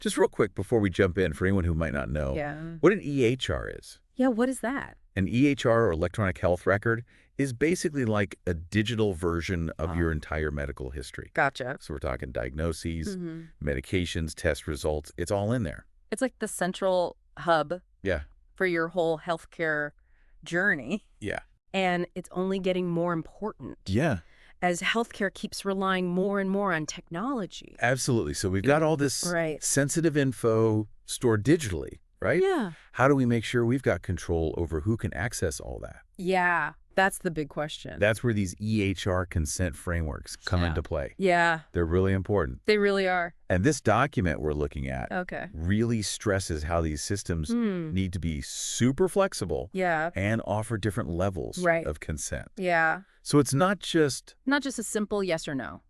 Just real quick before we jump in, for anyone who might not know, what an EHR is. Yeah, what is that? An EHR, or electronic health record, is basically like a digital version of your entire medical history. Gotcha. So we're talking diagnoses, medications, test results. It's all in there. It's like the central hub for your whole healthcare journey. Yeah. And it's only getting more important. Yeah. As healthcare keeps relying more and more on technology. Absolutely. So we've got all this sensitive info stored digitally, right? Yeah. How do we make sure we've got control over who can access all that? Yeah, that's the big question. That's where these EHR consent frameworks come into play. Yeah. They're really important. They really are. And this document we're looking at really stresses how these systems need to be super flexible and offer different levels of consent. Yeah. So it's not just a simple yes or no.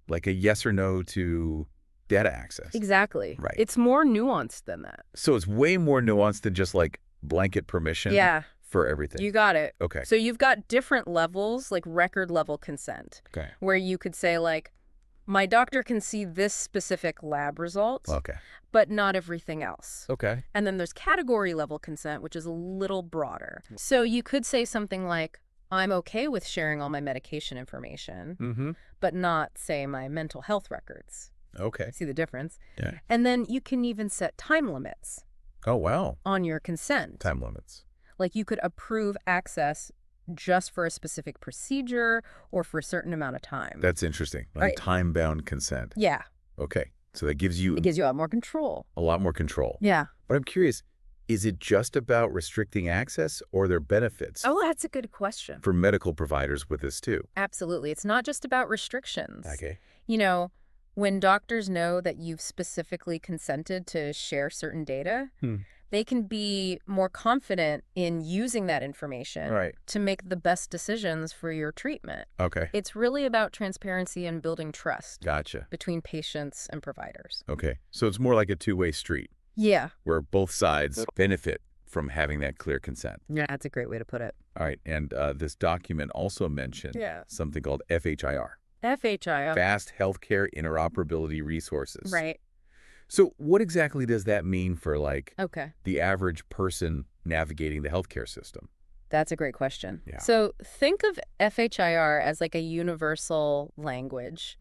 Like a yes or no to data access. Exactly. Right. It's more nuanced than that. So it's way more nuanced than just like blanket permission for everything. You got it. Okay. So you've got different levels, like record level consent, where you could say like, my doctor can see this specific lab result, but not everything else. Okay. And then there's category level consent, which is a little broader. So you could say something like, I'm okay with sharing all my medication information, but not, say, my mental health records. Okay. See the difference? Yeah. And then you can even set time limits. Oh, wow. On your consent. Time limits. Like you could approve access just for a specific procedure or for a certain amount of time. That's interesting. Like time-bound consent. Yeah. Okay. So that gives you... It gives you a lot more control. A lot more control. Yeah. But I'm curious, is it just about restricting access, or are there benefits? Oh, that's a good question. For medical providers with this too? Absolutely. It's not just about restrictions. Okay. You know, when doctors know that you've specifically consented to share certain data, they can be more confident in using that information to make the best decisions for your treatment. Okay. It's really about transparency and building trust between patients and providers. Okay. So it's more like a two-way street. Yeah. Where both sides benefit from having that clear consent. Yeah, that's a great way to put it. All right. And this document also mentioned something called FHIR. FHIR. Fast Healthcare Interoperability Resources. Right. So what exactly does that mean for, like, the average person navigating the healthcare system? That's a great question. Yeah. So think of FHIR as like a universal language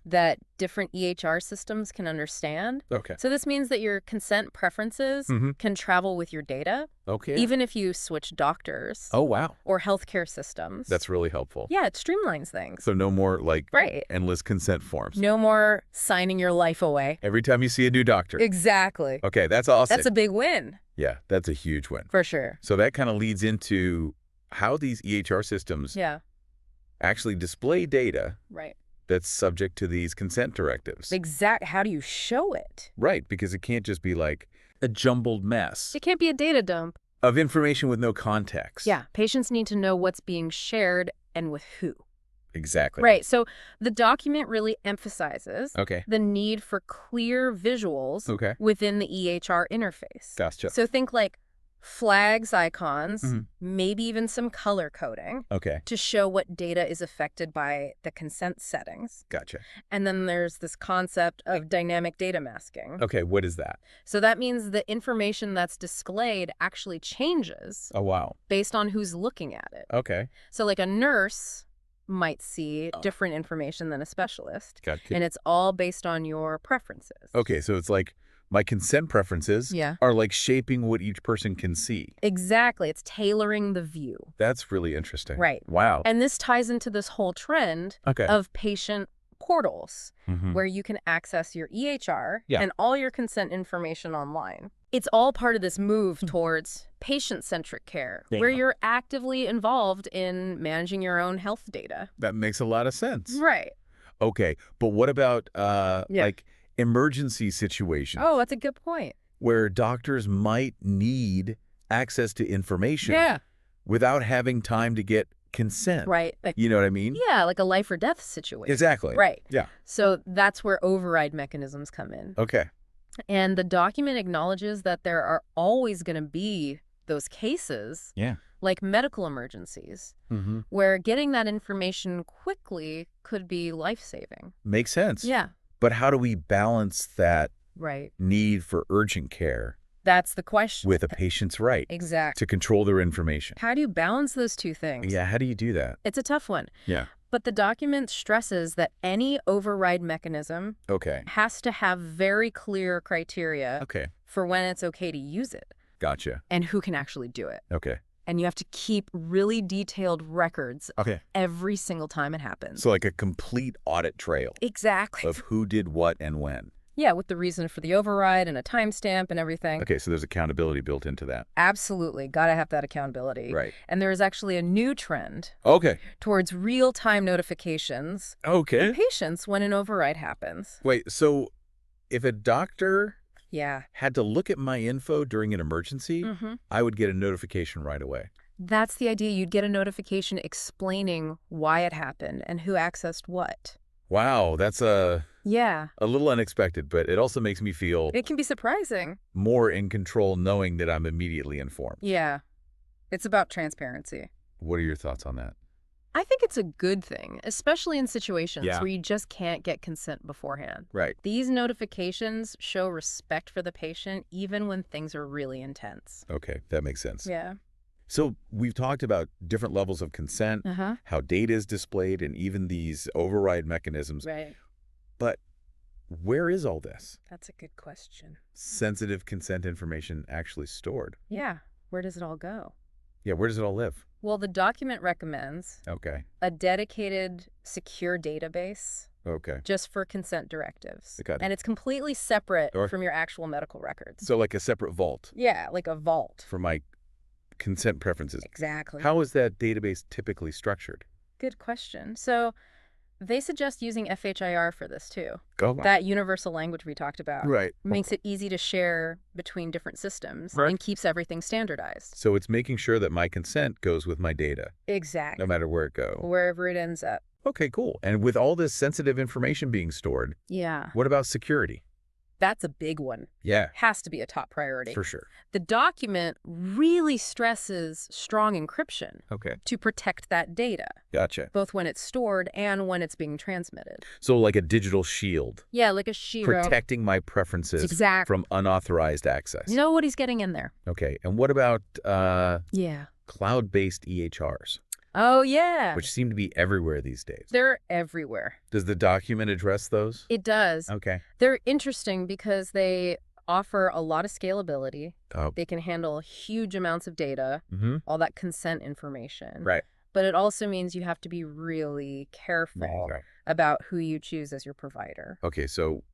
that different EHR systems can understand. Okay. So this means that your consent preferences can travel with your data, even if you switch doctors. Oh, wow. Or healthcare systems. That's really helpful. Yeah, it streamlines things. So no more, like, endless consent forms. No more signing your life away. Every time you see a new doctor. Exactly. Okay, that's awesome. That's a big win. Yeah, that's a huge win. For sure. So that kind of leads into how these EHR systems actually display data that's subject to these consent directives. How do you show it? Right, because it can't just be like a jumbled mess. It can't be a data dump. Of information with no context. Yeah, patients need to know what's being shared and with who. Exactly. Right. So the document really emphasizes the need for clear visuals within the EHR interface. Gotcha. So think like flags, icons, maybe even some color coding to show what data is affected by the consent settings. Gotcha. And then there's this concept of dynamic data masking. Okay, what is that? So that means the information that's displayed actually changes. Oh, wow. Based on who's looking at it. Okay. So like a nurse might see different information than a specialist. Gotcha. And it's all based on your preferences. Okay, so it's like my consent preferences are like shaping what each person can see. Exactly. It's tailoring the view. That's really interesting. Right. Wow. And this ties into this whole trend of patient portals where you can access your EHR and all your consent information online. It's all part of this move towards patient-centric care, where you're actively involved in managing your own health data. That makes a lot of sense. Right. Okay, but what about like emergency situations? Oh, that's a good point. Where doctors might need access to information without having time to get consent. Right. Like, you know what I mean? Yeah, like a life or death situation. Exactly. Right. Yeah. So that's where override mechanisms come in. Okay. And the document acknowledges that there are always going to be those cases, like medical emergencies, where getting that information quickly could be life-saving. Makes sense. Yeah. But how do we balance that need for urgent care. That's the question. With a patient's right. Exactly. To control their information. How do you balance those two things? Yeah, how do you do that? It's a tough one. Yeah. But the document stresses that any override mechanism has to have very clear criteria for when it's okay to use it. Gotcha. And who can actually do it. Okay. And you have to keep really detailed records every single time it happens. So like a complete audit trail. Exactly. Of who did what and when. Yeah, with the reason for the override and a timestamp and everything. Okay, so there's accountability built into that. Absolutely. Got to have that accountability. Right. And there is actually a new trend towards real-time notifications to patients when an override happens. Wait, so if a doctor had to look at my info during an emergency, I would get a notification right away. That's the idea. You'd get a notification explaining why it happened and who accessed what. Wow, that's a little unexpected, but it also makes me feel it can be surprising. More in control knowing that I'm immediately informed. Yeah. It's about transparency. What are your thoughts on that? I think it's a good thing, especially in situations where you just can't get consent beforehand. Right. These notifications show respect for the patient even when things are really intense. Okay, that makes sense. Yeah. So we've talked about different levels of consent, how data is displayed, and even these override mechanisms. Right. But where is all this? That's a good question. Sensitive consent information actually stored. Yeah. Where does it all go? Yeah, where does it all live? Well, the document recommends a dedicated, secure database just for consent directives. And it's completely separate from your actual medical records. So like a separate vault? Yeah, like a vault. For my consent preferences. Exactly. How is that database typically structured? Good question. So they suggest using FHIR for this too. Oh. That universal language we talked about. Right. Makes it easy to share between different systems and keeps everything standardized. So it's making sure that my consent goes with my data. Exactly. No matter where it goes. Wherever it ends up. Okay, cool. And with all this sensitive information being stored, what about security? That's a big one. Yeah. Has to be a top priority. For sure. The document really stresses strong encryption to protect that data. Gotcha. Both when it's stored and when it's being transmitted. So like a digital shield. Yeah, like a shield. Protecting my preferences from unauthorized access. Nobody's getting in there. Okay. And what about cloud-based EHRs? Oh, yeah. Which seem to be everywhere these days. They're everywhere. Does the document address those? It does. Okay. They're interesting because they offer a lot of scalability. They can handle huge amounts of data, all that consent information. Right. But it also means you have to be really careful about who you choose as your provider. Okay, so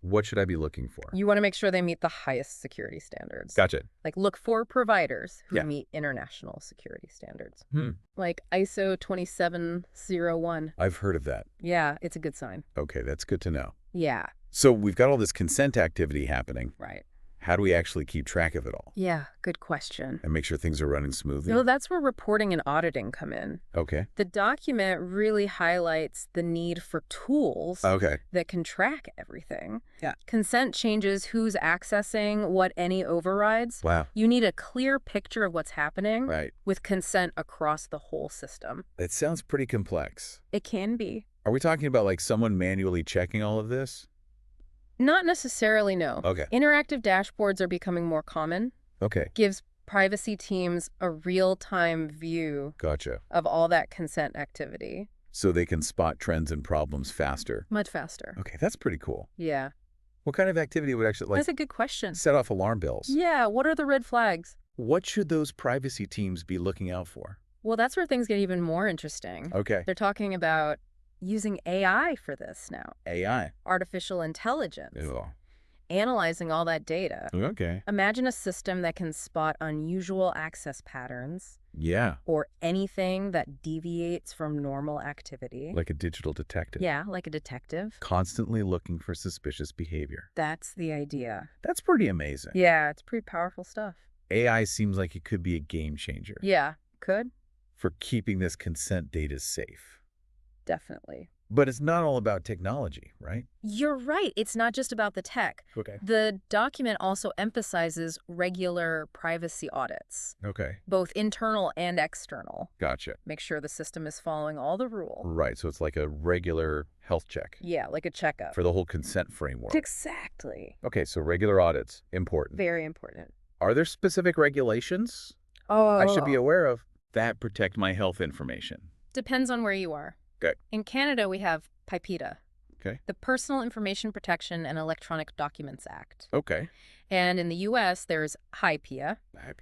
what should I be looking for? You want to make sure they meet the highest security standards. Gotcha. Like look for providers who meet international security standards. Like ISO 27001. I've heard of that. Yeah, it's a good sign. Okay, that's good to know. Yeah. So we've got all this consent activity happening. Right. How do we actually keep track of it all? Yeah, good question. And make sure things are running smoothly? No, that's where reporting and auditing come in. Okay. The document really highlights the need for tools that can track everything. Yeah. Consent changes who's accessing what any overrides. Wow. You need a clear picture of what's happening with consent across the whole system. It sounds pretty complex. It can be. Are we talking about like someone manually checking all of this? Not necessarily, no. Okay. Interactive dashboards are becoming more common. Okay. Gives privacy teams a real-time view of all that consent activity. So they can spot trends and problems faster. Much faster. Okay, that's pretty cool. Yeah. What kind of activity would actually That's a good question. set off alarm bells? Yeah, what are the red flags? What should those privacy teams be looking out for? Well, that's where things get even more interesting. Okay. They're talking about using AI for this now. AI? Artificial intelligence. Ew. Analyzing all that data. Okay. Imagine a system that can spot unusual access patterns. Yeah. Or anything that deviates from normal activity. Like a digital detective. Yeah, like a detective. Constantly looking for suspicious behavior. That's the idea. That's pretty amazing. Yeah, it's pretty powerful stuff. AI seems like it could be a game changer. Yeah, could. For keeping this consent data safe. Definitely. But it's not all about technology, right? You're right. It's not just about the tech. Okay. The document also emphasizes regular privacy audits. Okay. Both internal and external. Gotcha. Make sure the system is following all the rules. Right. So it's like a regular health check. Yeah, like a checkup. For the whole consent framework. Exactly. Okay, so regular audits, important. Very important. Are there specific regulations I should be aware of that protect my health information? Depends on where you are. Okay. In Canada, we have PIPEDA. Okay. The Personal Information Protection and Electronic Documents Act. Okay. And in the U.S., there's HIPAA,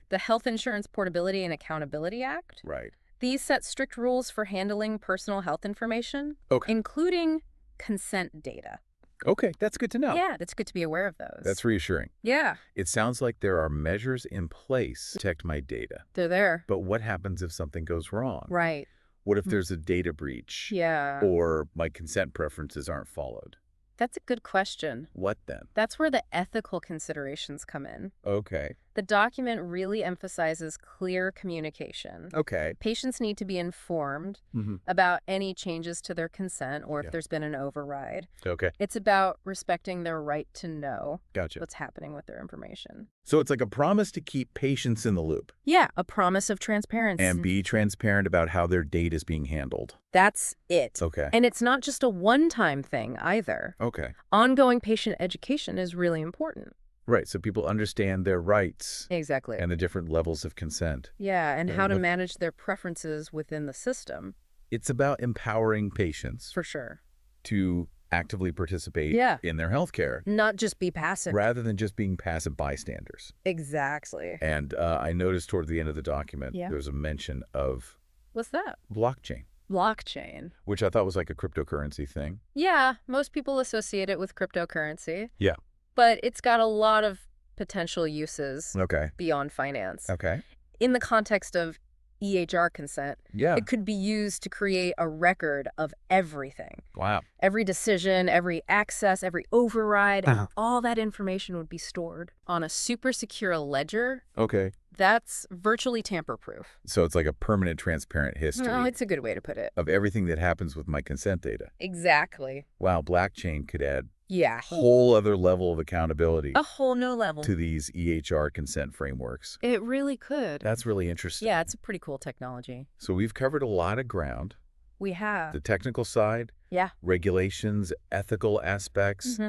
the Health Insurance Portability and Accountability Act. Right. These set strict rules for handling personal health information, including consent data. Okay, that's good to know. Yeah, that's good to be aware of those. That's reassuring. Yeah. It sounds like there are measures in place to protect my data. They're there. But what happens if something goes wrong? Right. What if there's a data breach? Yeah. Or my consent preferences aren't followed? That's a good question. What then? That's where the ethical considerations come in. Okay. The document really emphasizes clear communication. Okay. Patients need to be informed about any changes to their consent or if there's been an override. Okay. It's about respecting their right to know Gotcha. what's happening with their information. So it's like a promise to keep patients in the loop. Yeah, a promise of transparency. And be transparent about how their data is being handled. That's it. Okay. And it's not just a one-time thing either. Okay. Ongoing patient education is really important. Right, so people understand their rights. Exactly. And the different levels of consent. Yeah, and how to manage their preferences within the system. It's about empowering patients. For sure. To actively participate in their healthcare. Not just be passive. Rather than just being passive bystanders. Exactly. And I noticed toward the end of the document, there's a mention of... What's that? Blockchain. Blockchain. Which I thought was like a cryptocurrency thing. Yeah, most people associate it with cryptocurrency. Yeah. But it's got a lot of potential uses beyond finance. Okay. In the context of EHR consent, it could be used to create a record of everything. Wow. Every decision, every access, every override, all that information would be stored on a super secure ledger. Okay. That's virtually tamper-proof. So it's like a permanent, transparent history. Oh, it's a good way to put it. Of everything that happens with my consent data. Exactly. Wow, blockchain could add a whole other level of accountability. A whole new level. To these EHR consent frameworks. It really could. That's really interesting. Yeah, it's a pretty cool technology. So we've covered a lot of ground. We have. The technical side. Yeah. Regulations, ethical aspects.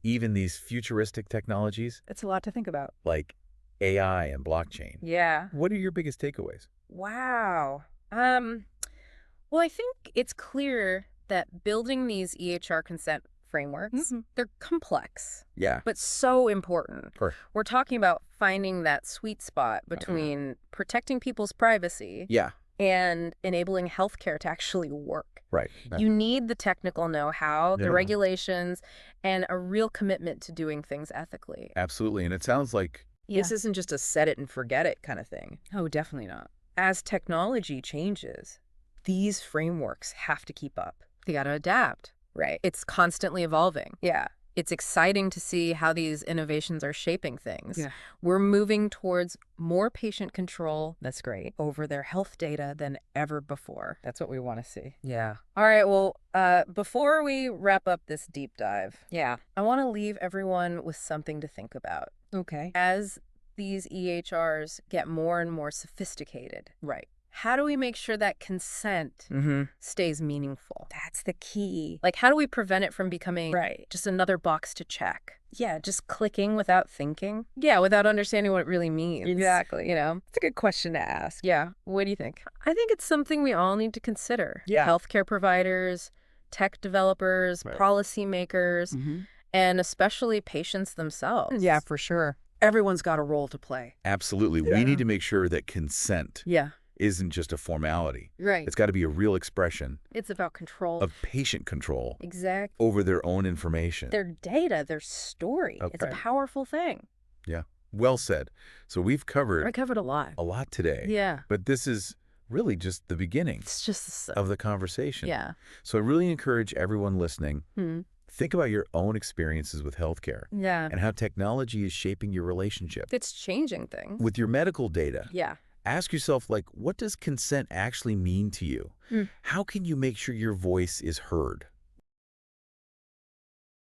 Even these futuristic technologies. It's a lot to think about. Like AI and blockchain. Yeah. What are your biggest takeaways? Wow. Well, I think it's clear that building these EHR consent frameworks, they're complex. Yeah. But so important. Sure. We're talking about finding that sweet spot between protecting people's privacy and enabling healthcare to actually work. Right. You need the technical know-how, the regulations, and a real commitment to doing things ethically. Absolutely. And it sounds like this isn't just a set it and forget it kind of thing. Oh, definitely not. As technology changes, these frameworks have to keep up. They got to adapt. Right. It's constantly evolving. Yeah. It's exciting to see how these innovations are shaping things. Yeah. We're moving towards more patient control. That's great. Over their health data than ever before. That's what we want to see. Yeah. All right. Well, before we wrap up this deep dive, I want to leave everyone with something to think about. Okay. As these EHRs get more and more sophisticated. Right. How do we make sure that consent stays meaningful? That's the key. Like, how do we prevent it from becoming just another box to check? Yeah, Just clicking without thinking? Yeah, without understanding what it really means. Exactly. You know? It's a good question to ask. Yeah. What do you think? I think it's something we all need to consider. Yeah. Healthcare providers, tech developers, policymakers, and especially patients themselves. Yeah, for sure. Everyone's got a role to play. Absolutely. We need to make sure that consent isn't just a formality. Right. It's got to be a real expression. It's about control. Of patient control. Exactly. Over their own information. Their data, their story. Okay. It's a powerful thing. Yeah. Well said. So we've covered... I covered a lot. A lot today. Yeah. But this is really just the beginning. It's just... of the conversation. Yeah. So I really encourage everyone listening... Think about your own experiences with healthcare. Yeah. And how technology is shaping your relationship. It's changing things. With your medical data. Yeah. Ask yourself, like, what does consent actually mean to you? How can you make sure your voice is heard?